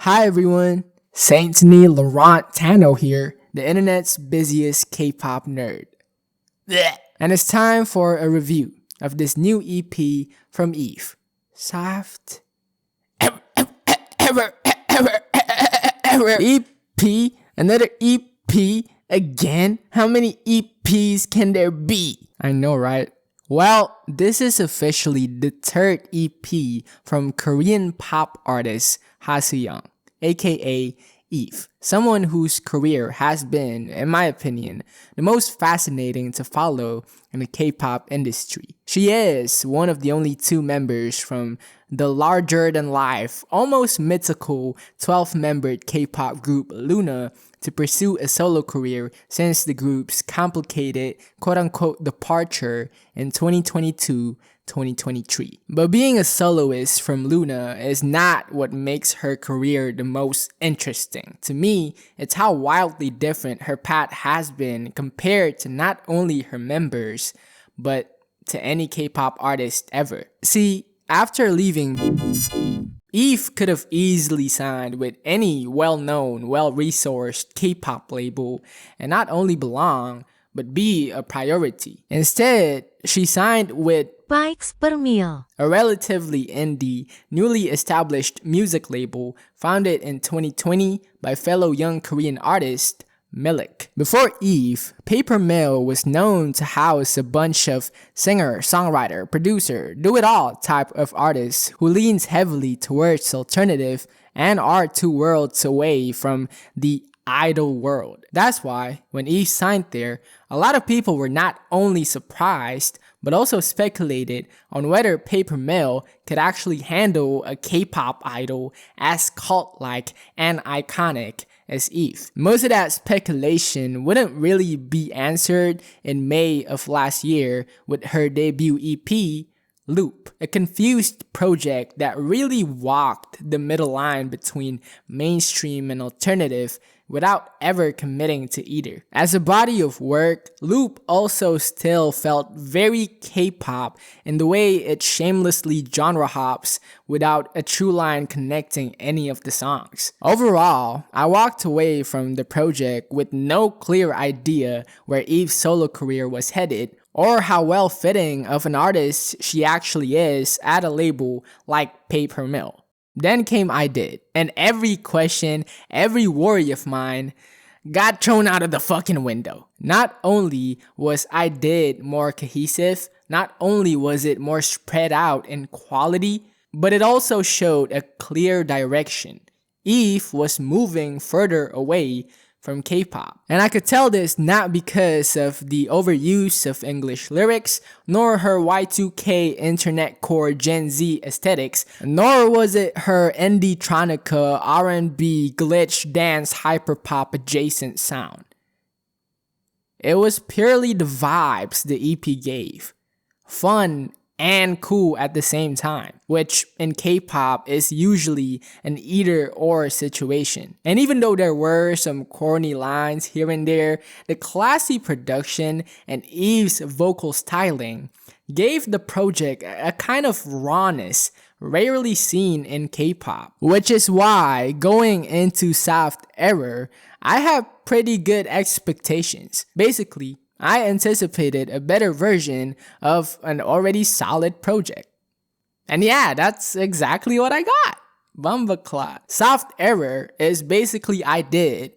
Hi everyone, Saint Laurent Tano here, the internet's busiest K-pop nerd. Blech. And it's time for a review of this new EP from Yves. Soft EP, another EP again? How many EPs can there be? I know, right? Well, this is officially the third EP from Korean pop artist Ha-seong, aka Yves, someone whose career has been, in my opinion, the most fascinating to follow in the K-pop industry. She is one of the only two members from the larger-than-life, almost mythical 12-membered K-pop group LOONA to pursue a solo career since the group's complicated quote-unquote departure in 2022-2023. But being a soloist from LOONA is not what makes her career the most interesting. To me, it's how wildly different her path has been compared to not only her members, but to any K-pop artist ever. See, after leaving, Yves could have easily signed with any well-known, well-resourced K-pop label and not only belong, but be a priority. Instead, she signed with PAIX per meal, a relatively indie, newly established music label founded in 2020 by fellow young Korean artist Milik. Before Yves, Paper Mill was known to house a bunch of singer, songwriter, producer, do-it-all type of artists who leans heavily towards alternative and are 2 worlds away from the idol world. That's why, when Yves signed there, a lot of people were not only surprised, but also speculated on whether Paper Mill could actually handle a K-pop idol as cult-like and iconic as Yves. Most of that speculation wouldn't really be answered in May of last year with her debut EP, Loop, a confused project that really walked the middle line between mainstream and alternative without ever committing to either. As a body of work, Loop also still felt very K-pop in the way it shamelessly genre hops without a true line connecting any of the songs. Overall, I walked away from the project with no clear idea where Yves' solo career was headed, or how well-fitting of an artist she actually is at a label like Paper Mill. Then came I Did, and every question, every worry of mine got thrown out of the fucking window. Not only was I Did more cohesive, not only was it more spread out in quality, but it also showed a clear direction. Yves was moving further away from K-pop. And I could tell this not because of the overuse of English lyrics, nor her Y2K internet core Gen Z aesthetics, nor was it her indie-tronica R&B glitch dance hyperpop adjacent sound. It was purely the vibes the EP gave. Fun and cool at the same time, which in K-pop is usually an either-or situation. And even though there were some corny lines here and there, the classy production and Yves' vocal styling gave the project a kind of rawness rarely seen in K-pop, which is why going into Soft Error, I have pretty good expectations. Basically, I anticipated a better version of an already solid project. And yeah, that's exactly what I got. Bumbleclot. Soft Error is basically I Did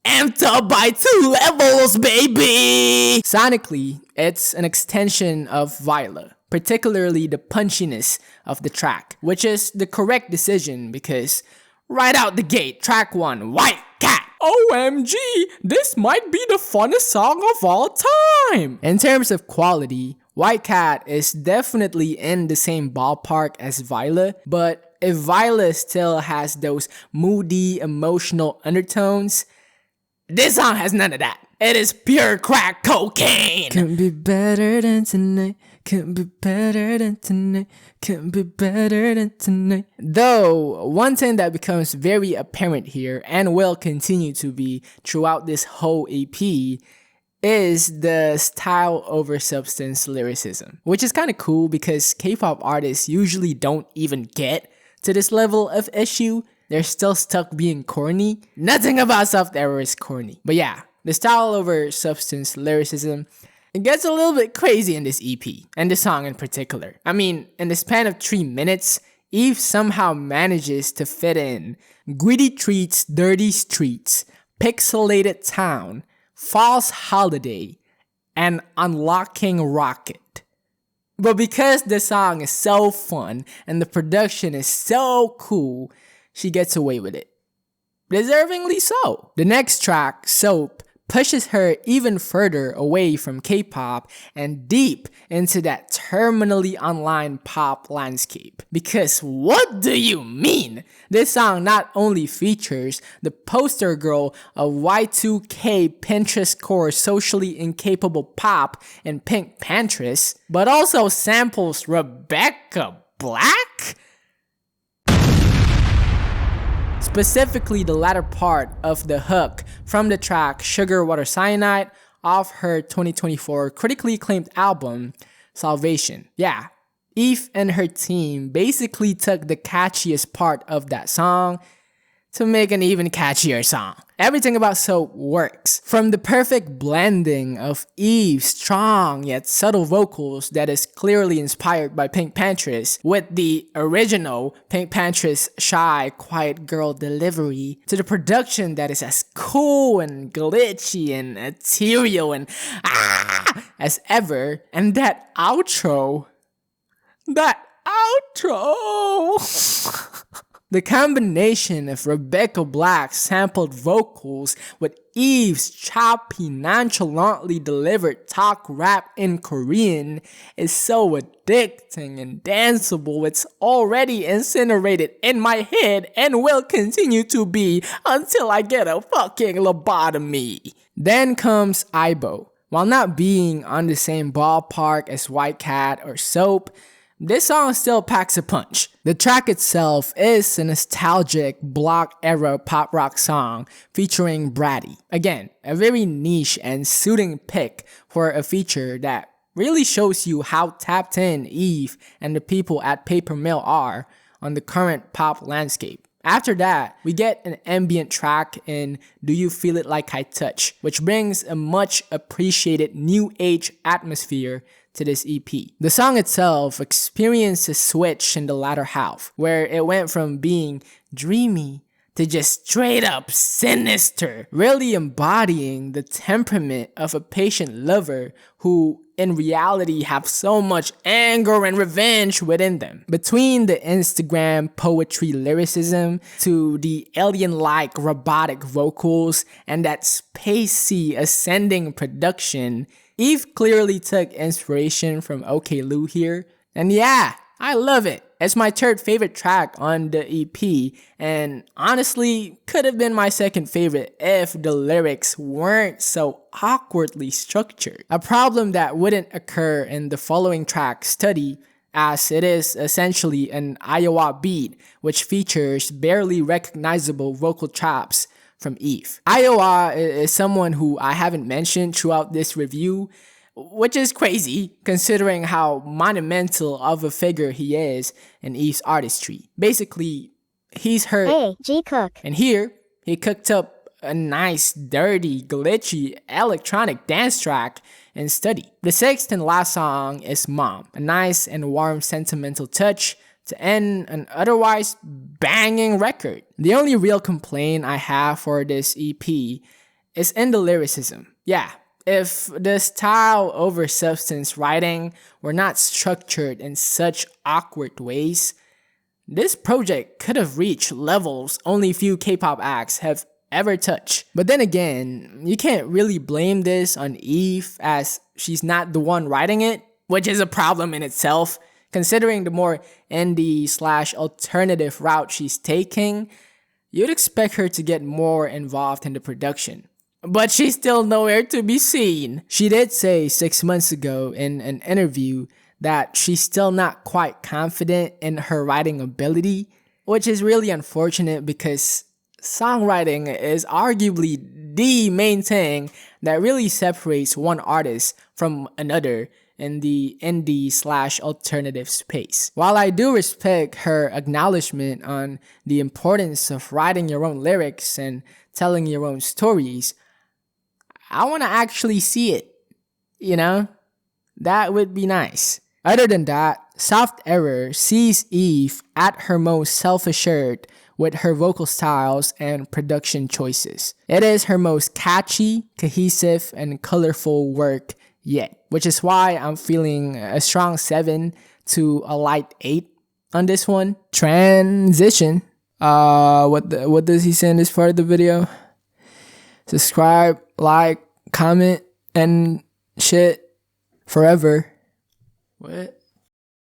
amped up by 2 levels, baby! Sonically, it's an extension of Viola, particularly the punchiness of the track, which is the correct decision because right out the gate, track 1, White Cat. OMG, this might be the funnest song of all time! In terms of quality, White Cat is definitely in the same ballpark as Viola, but if Viola still has those moody, emotional undertones, this song has none of that. It is pure crack cocaine! Can be better than tonight. Can be better than tonight. Can be better than tonight. Though, one thing that becomes very apparent here and will continue to be throughout this whole EP is the style over substance lyricism, which is kind of cool because K-pop artists usually don't even get to this level of issue. They're still stuck being corny. Nothing about Soft Error is corny. But yeah, the style over substance lyricism, it gets a little bit crazy in this EP, and the song in particular. I mean, in the span of 3 minutes, Yves somehow manages to fit in greedy treats, dirty streets, pixelated town, false holiday, and unlocking rocket. But because the song is so fun and the production is so cool, she gets away with it. Deservingly so. The next track, Soap, pushes her even further away from K-pop and deep into that terminally online pop landscape. Because what do you mean? This song not only features the poster girl of Y2K Pinterest core socially incapable pop and Pink Pantress, but also samples Rebecca Black? Specifically the latter part of the hook from the track Sugar Water Cyanide off her 2024 critically acclaimed album, Salvation. Yeah, Yves and her team basically took the catchiest part of that song to make an even catchier song. Everything about Soap works. From the perfect blending of Yves' strong yet subtle vocals that is clearly inspired by Pink Pantress with the original Pink Pantress shy, quiet girl delivery, to the production that is as cool and glitchy and ethereal and as ever, and that outro. The combination of Rebecca Black's sampled vocals with Yves' choppy, nonchalantly delivered talk rap in Korean is so addicting and danceable. It's already incinerated in my head and will continue to be until I get a fucking lobotomy. Then comes Aibo. While not being on the same ballpark as White Cat or Soap, this song still packs a punch. The track itself is a nostalgic block-era pop rock song featuring Bratty. Again, a very niche and suiting pick for a feature that really shows you how tapped in Yves and the people at Paper Mill are on the current pop landscape. After that, we get an ambient track in Do You Feel It Like I Touch, which brings a much appreciated new age atmosphere to this EP. The song itself experienced a switch in the latter half, where it went from being dreamy to just straight up sinister, really embodying the temperament of a patient lover who in reality have so much anger and revenge within them. Between the Instagram poetry lyricism to the alien-like robotic vocals and that spacey ascending production, Yves clearly took inspiration from OK Lou here, and yeah, I love it. It's my third favorite track on the EP, and honestly, could have been my second favorite if the lyrics weren't so awkwardly structured. A problem that wouldn't occur in the following track, Study, as it is essentially an Iowa beat, which features barely recognizable vocal chops from Yves. Iowa is someone who I haven't mentioned throughout this review, which is crazy considering how monumental of a figure he is in Yves' artistry. Basically, he's her Hey, G Cook. And here, he cooked up a nice, dirty, glitchy, electronic dance track in Study. The sixth and last song is Mom, a nice and warm sentimental touch to end an otherwise banging record. The only real complaint I have for this EP is in the lyricism. Yeah, if the style over substance writing were not structured in such awkward ways, this project could have reached levels only few K-pop acts have ever touched. But then again, you can't really blame this on Yves as she's not the one writing it, which is a problem in itself. Considering the more indie/alternative route she's taking, you'd expect her to get more involved in the production. But she's still nowhere to be seen. She did say 6 months ago in an interview that she's still not quite confident in her writing ability, which is really unfortunate because songwriting is arguably the main thing that really separates one artist from another in the indie/alternative space. While I do respect her acknowledgement on the importance of writing your own lyrics and telling your own stories, I want to actually see it, you know? That would be nice. Other than that, Soft Error sees Yves at her most self-assured with her vocal styles and production choices. It is her most catchy, cohesive, and colorful work yet, which is why I'm feeling a strong 7 to a light 8 on this one. Transition. What does he say in this part of the video? Subscribe, like, comment, and shit forever. What?